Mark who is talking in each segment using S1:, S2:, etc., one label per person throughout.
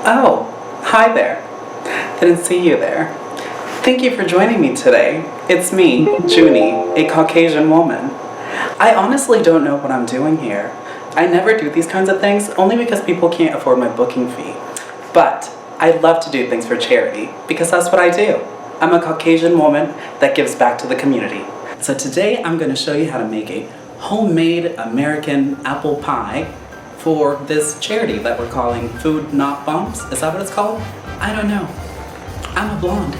S1: Oh, hi there. Didn't see you there. Thank you for joining me today. It's me, Juni, a Caucasian woman. I honestly don't know what I'm doing here. I never do these kinds of things only because people can't afford my booking fee. But I love to do things for charity because that's what I do. I'm a Caucasian woman that gives back to the community. So today I'm going to show you how to make a homemade American apple pie for this charity that we're calling Food Not Bumps. Is that what it's called? I don't know. I'm a blonde.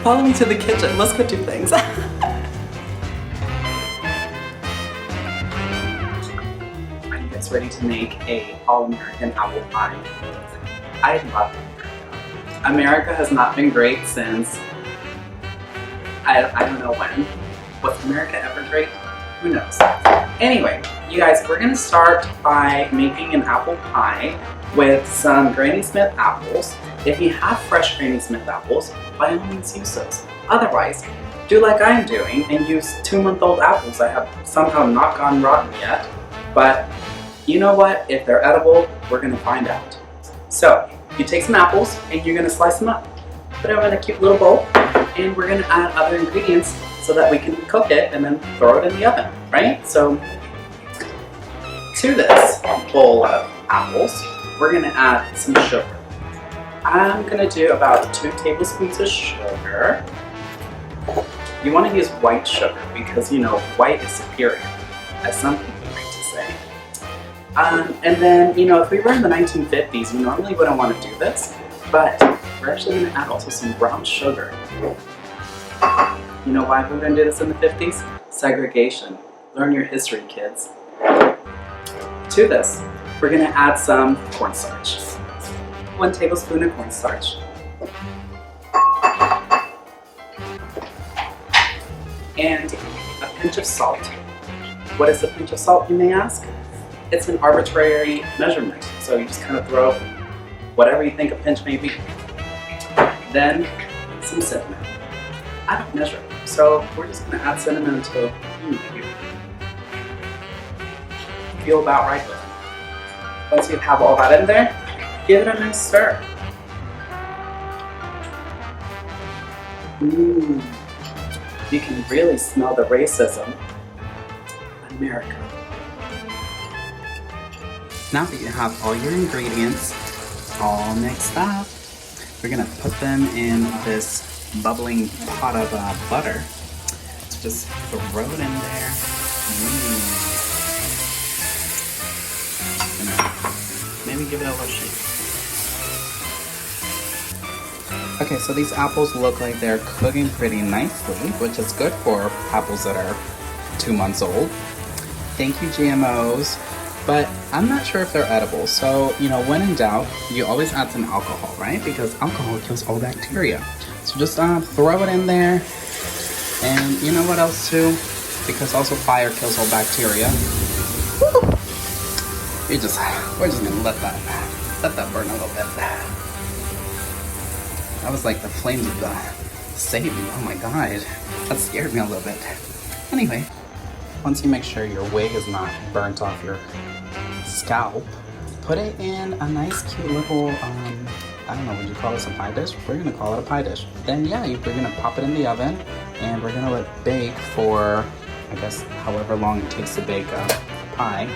S1: Follow me to the kitchen. Let's go do things. Are you guys ready to make a all-American apple pie? I love America. America has not been great since I don't know when. Was America ever great? Who knows? Anyway, you guys, we're gonna start by making an apple pie with some Granny Smith apples. If you have fresh Granny Smith apples, by all means use those. Otherwise, do like I'm doing and use 2-month-old apples that have somehow not gone rotten yet. But you know what? If they're edible, we're gonna find out. So, you take some apples and you're gonna slice them up. Put them in a cute little bowl, and we're gonna add other ingredients so that we can cook it and then throw it in the oven, right? So to this bowl of apples, we're gonna add some sugar. I'm gonna do about 2 tablespoons of sugar. You wanna use white sugar because, you know, white is superior, as some people like to say. And then, you know, if we were in the 1950s, we normally wouldn't wanna do this, but we're actually gonna add also some brown sugar. You know why we wouldn't do this in the 50s? Segregation. Learn your history, kids. To this, we're gonna add some cornstarch. 1 tablespoon of cornstarch. And a pinch of salt. What is a pinch of salt, you may ask? It's an arbitrary measurement. So you just kind of throw whatever you think a pinch may be. Then some cinnamon. I don't measure it, so we're just gonna add cinnamon until you feel about right with it. Once you have all that in there, give it a nice stir. You can really smell the racism. America. Now that you have all your ingredients all mixed up, we're gonna put them in this bubbling pot of butter. So just throw it in there. Maybe give it a little shake. Okay, so these apples look like they're cooking pretty nicely, which is good for apples that are 2 months old. Thank you, GMOs. But I'm not sure if they're edible, so, you know, when in doubt, you always add some alcohol, right? Because alcohol kills all bacteria. So just throw it in there, and you know what else too? Because also fire kills all bacteria. Woo! We're just gonna let that burn a little bit. That was like the flames of the Satan. Oh my god, that scared me a little bit. Anyway, once you make sure your wig is not burnt off your scalp, put it in a nice cute little, I don't know, would you call this a pie dish? We're gonna call it a pie dish. Then yeah, we're gonna pop it in the oven and we're gonna let it bake for, I guess, however long it takes to bake a pie.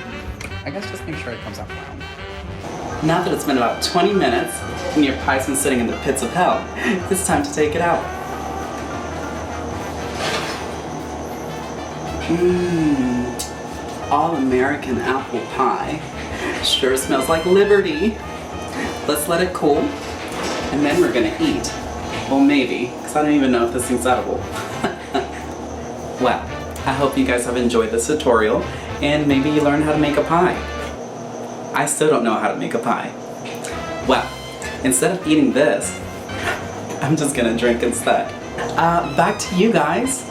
S1: I guess just make sure it comes out brown. Now that it's been about 20 minutes and your pie's been sitting in the pits of hell, it's time to take it out. All-American apple pie. Sure smells like liberty. Let's let it cool, and then we're gonna eat. Well, maybe, because I don't even know if this thing's edible. Well, I hope you guys have enjoyed this tutorial, and maybe you learned how to make a pie. I still don't know how to make a pie. Well, instead of eating this, I'm just gonna drink instead. Back to you guys.